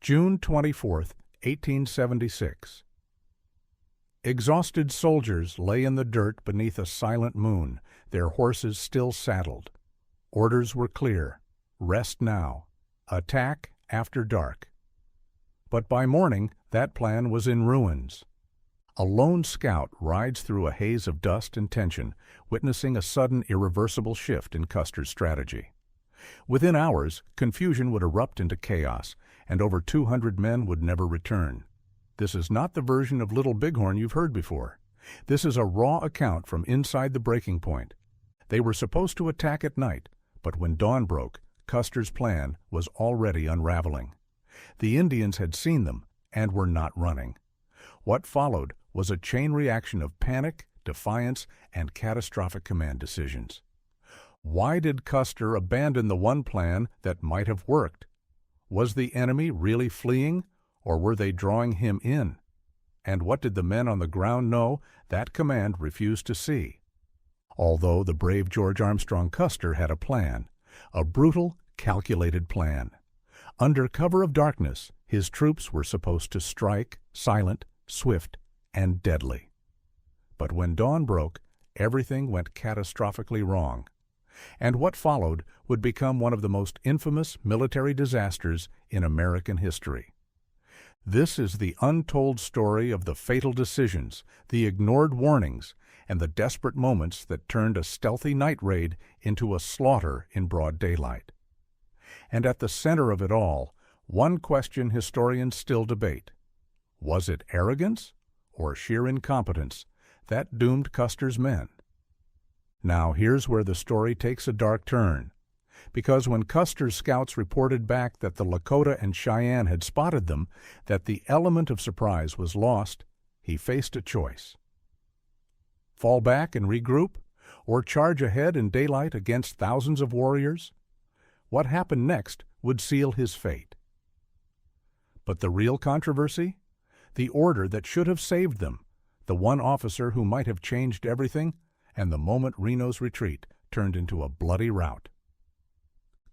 June 24th, 1876. Exhausted soldiers lay in the dirt beneath a silent moon, their horses still saddled. Orders were clear: rest now, attack after dark. But by morning, that plan was in ruins. A lone scout rides through a haze of dust and tension, witnessing a sudden irreversible shift in Custer's strategy. Within hours, confusion would erupt into chaos, and over 200 men would never return. This is not the version of Little Bighorn you've heard before. This is a raw account from inside the breaking point. They were supposed to attack at night, but when dawn broke, Custer's plan was already unraveling. The Indians had seen them and were not running. What followed was a chain reaction of panic, defiance, and catastrophic command decisions. Why did Custer abandon the one plan that might have worked? Was the enemy really fleeing, or were they drawing him in? And what did the men on the ground know that command refused to see? Although the brave George Armstrong Custer had a plan, a brutal, calculated plan. Under cover of darkness, his troops were supposed to strike, silent, swift, and deadly. But when dawn broke, everything went catastrophically wrong. And what followed would become one of the most infamous military disasters in American history. This is the untold story of the fatal decisions, the ignored warnings, and the desperate moments that turned a stealthy night raid into a slaughter in broad daylight. And at the center of it all, one question historians still debate. Was it arrogance or sheer incompetence that doomed Custer's men? Now here's where the story takes a dark turn, because when Custer's scouts reported back that the Lakota and Cheyenne had spotted them, that the element of surprise was lost, he faced a choice. Fall back and regroup, or charge ahead in daylight against thousands of warriors? What happened next would seal his fate. But the real controversy? The order that should have saved them, the one officer who might have changed everything, and the moment Reno's retreat turned into a bloody rout.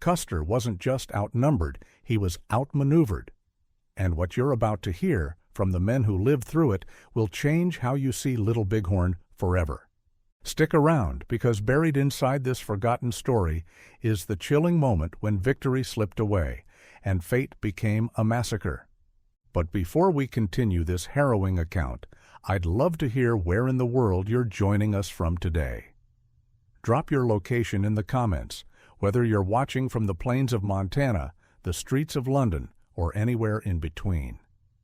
Custer wasn't just outnumbered, he was outmaneuvered. And what you're about to hear from the men who lived through it will change how you see Little Bighorn forever. Stick around, because buried inside this forgotten story is the chilling moment when victory slipped away and fate became a massacre. But before we continue this harrowing account, I'd love to hear where in the world you're joining us from today. Drop your location in the comments, whether you're watching from the plains of Montana, the streets of London, or anywhere in between.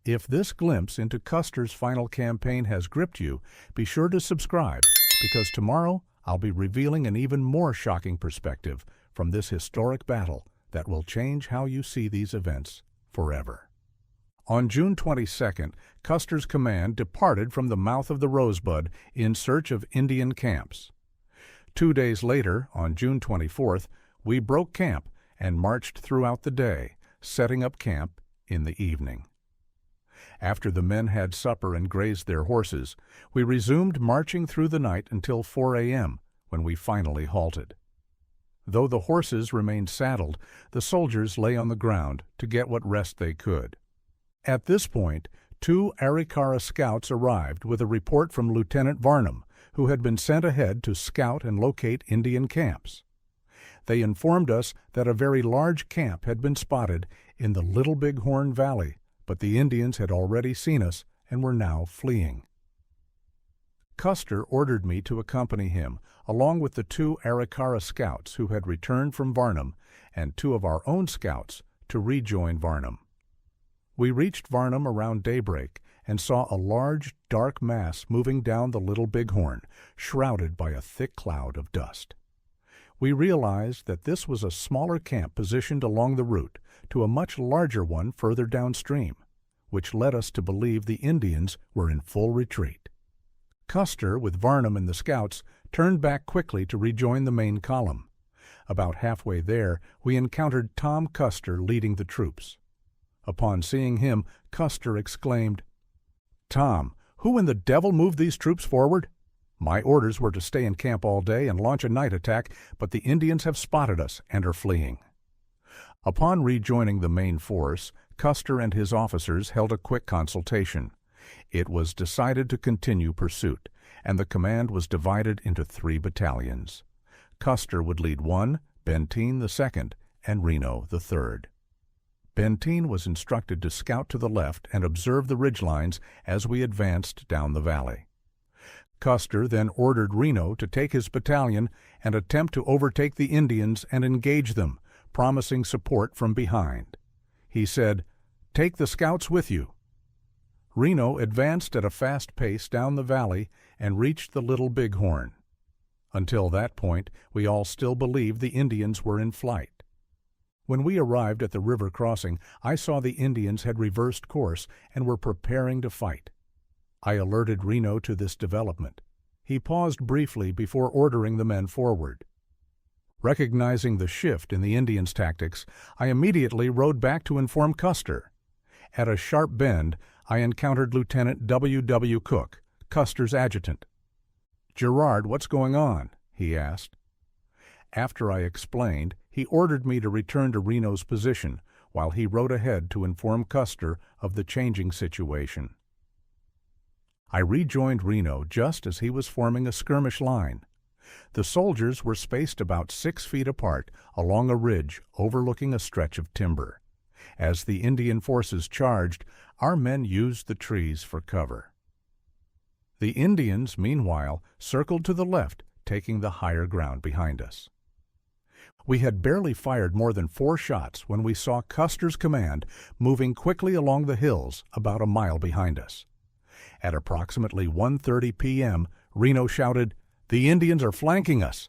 If this glimpse into Custer's final campaign has gripped you, be sure to subscribe, because tomorrow I'll be revealing an even more shocking perspective from this historic battle that will change how you see these events forever. On June 22nd, Custer's command departed from the mouth of the Rosebud in search of Indian camps. 2 days later, on June 24th, we broke camp and marched throughout the day, setting up camp in the evening. After the men had supper and grazed their horses, we resumed marching through the night until 4 a.m., when we finally halted. Though the horses remained saddled, the soldiers lay on the ground to get what rest they could. At this point, 2 Arikara scouts arrived with a report from Lieutenant Varnum, who had been sent ahead to scout and locate Indian camps. They informed us that a very large camp had been spotted in the Little Bighorn Valley, but the Indians had already seen us and were now fleeing. Custer ordered me to accompany him, along with the 2 Arikara scouts who had returned from Varnum, and 2 of our own scouts to rejoin Varnum. We reached Varnum around daybreak and saw a large, dark mass moving down the Little Bighorn, shrouded by a thick cloud of dust. We realized that this was a smaller camp positioned along the route to a much larger one further downstream, which led us to believe the Indians were in full retreat. Custer, with Varnum and the scouts, turned back quickly to rejoin the main column. About halfway there, we encountered Tom Custer leading the troops. Upon seeing him, Custer exclaimed, "Tom, who in the devil moved these troops forward? My orders were to stay in camp all day and launch a night attack, but the Indians have spotted us and are fleeing." Upon rejoining the main force, Custer and his officers held a quick consultation. It was decided to continue pursuit, and the command was divided into 3 battalions. Custer would lead one, Benteen the second, and Reno the third. Benteen was instructed to scout to the left and observe the ridgelines as we advanced down the valley. Custer then ordered Reno to take his battalion and attempt to overtake the Indians and engage them, promising support from behind. He said, "Take the scouts with you." Reno advanced at a fast pace down the valley and reached the Little Bighorn. Until that point, we all still believed the Indians were in flight. When we arrived at the river crossing, I saw the Indians had reversed course and were preparing to fight. I alerted Reno to this development. He paused briefly before ordering the men forward. Recognizing the shift in the Indians' tactics, I immediately rode back to inform Custer. At a sharp bend, I encountered Lieutenant W. Cook, Custer's adjutant. "Gerard, what's going on?" he asked. After I explained, he ordered me to return to Reno's position, while he rode ahead to inform Custer of the changing situation. I rejoined Reno just as he was forming a skirmish line. The soldiers were spaced about 6 feet apart along a ridge overlooking a stretch of timber. As the Indian forces charged, our men used the trees for cover. The Indians, meanwhile, circled to the left, taking the higher ground behind us. We had barely fired more than 4 shots when we saw Custer's command moving quickly along the hills about a mile behind us. At approximately 1:30 p.m., Reno shouted, "The Indians are flanking us!"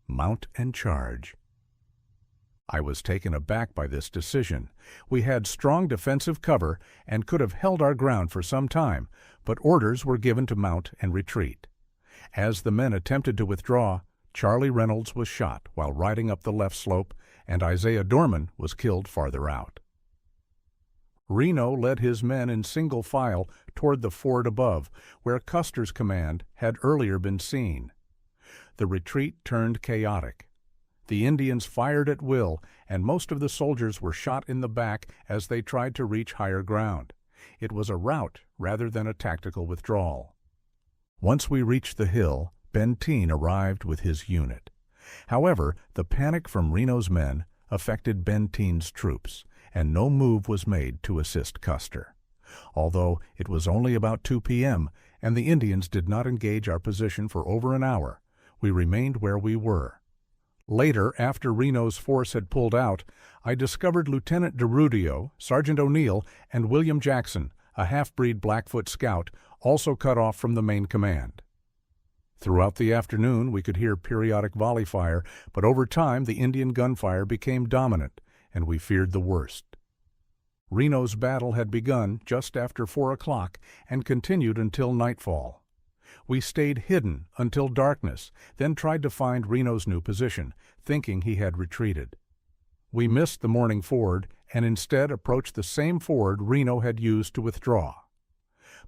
Mount and charge. I was taken aback by this decision. We had strong defensive cover and could have held our ground for some time, but orders were given to mount and retreat. As the men attempted to withdraw, Charlie Reynolds was shot while riding up the left slope, and Isaiah Dorman was killed farther out. Reno led his men in single file toward the ford above, where Custer's command had earlier been seen. The retreat turned chaotic. The Indians fired at will, and most of the soldiers were shot in the back as they tried to reach higher ground. It was a rout rather than a tactical withdrawal. Once we reached the hill, Benteen arrived with his unit. However, the panic from Reno's men affected Benteen's troops, and no move was made to assist Custer. Although it was only about 2 p.m., and the Indians did not engage our position for over an hour, we remained where we were. Later, after Reno's force had pulled out, I discovered Lieutenant DeRudio, Sergeant O'Neill, and William Jackson, a half-breed Blackfoot scout, also cut off from the main command. Throughout the afternoon, we could hear periodic volley fire, but over time the Indian gunfire became dominant, and we feared the worst. Reno's battle had begun just after 4 o'clock and continued until nightfall. We stayed hidden until darkness, then tried to find Reno's new position, thinking he had retreated. We missed the morning ford and instead approached the same ford Reno had used to withdraw.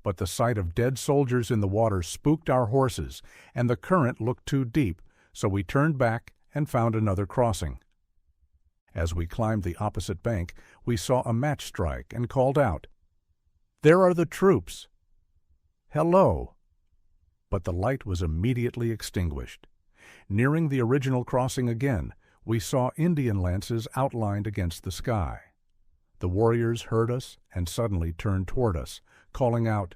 But the sight of dead soldiers in the water spooked our horses, and the current looked too deep, so we turned back and found another crossing. As we climbed the opposite bank, we saw a match strike and called out, "There are the troops!" "Hello!" But the light was immediately extinguished. Nearing the original crossing again, we saw Indian lances outlined against the sky. The warriors heard us and suddenly turned toward us, calling out,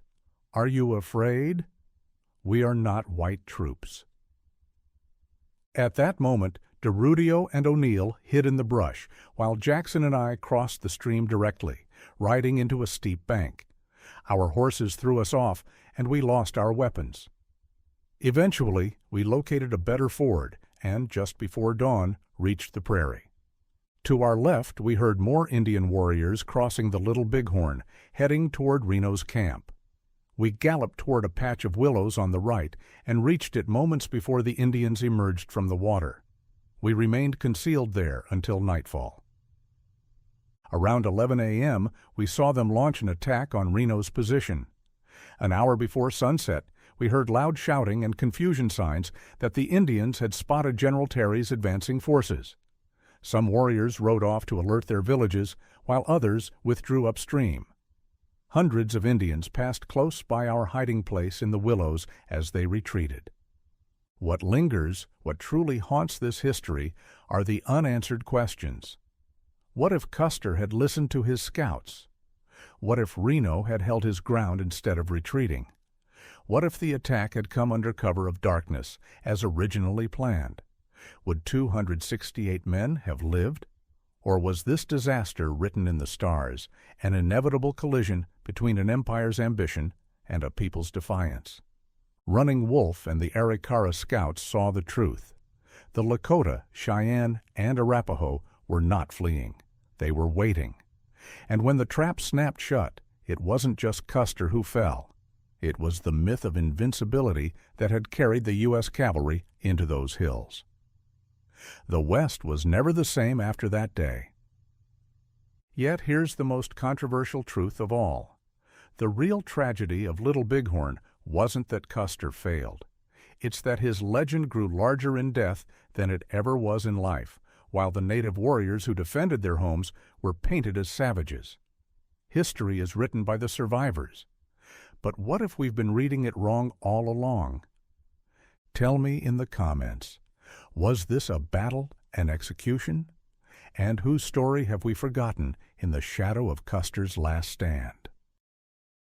"Are you afraid? We are not white troops." At that moment, DeRudio and O'Neill hid in the brush, while Jackson and I crossed the stream directly, riding into a steep bank. Our horses threw us off, and we lost our weapons. Eventually, we located a better ford, and just before dawn, reached the prairie. To our left, we heard more Indian warriors crossing the Little Bighorn, heading toward Reno's camp. We galloped toward a patch of willows on the right and reached it moments before the Indians emerged from the water. We remained concealed there until nightfall. Around 11 a.m., we saw them launch an attack on Reno's position. An hour before sunset, we heard loud shouting and confusion signs that the Indians had spotted General Terry's advancing forces. Some warriors rode off to alert their villages, while others withdrew upstream. Hundreds of Indians passed close by our hiding place in the willows as they retreated. What lingers, what truly haunts this history, are the unanswered questions. What if Custer had listened to his scouts? What if Reno had held his ground instead of retreating? What if the attack had come under cover of darkness, as originally planned? Would 268 men have lived? Or was this disaster written in the stars, an inevitable collision between an empire's ambition and a people's defiance? Running Wolf and the Arikara scouts saw the truth. The Lakota, Cheyenne, and Arapaho were not fleeing. They were waiting. And when the trap snapped shut, it wasn't just Custer who fell. It was the myth of invincibility that had carried the U.S. cavalry into those hills. The West was never the same after that day. Yet here's the most controversial truth of all. The real tragedy of Little Bighorn wasn't that Custer failed. It's that his legend grew larger in death than it ever was in life, while the native warriors who defended their homes were painted as savages. History is written by the survivors. But what if we've been reading it wrong all along? Tell me in the comments. Was this a battle, an execution? And whose story have we forgotten in the shadow of Custer's last stand?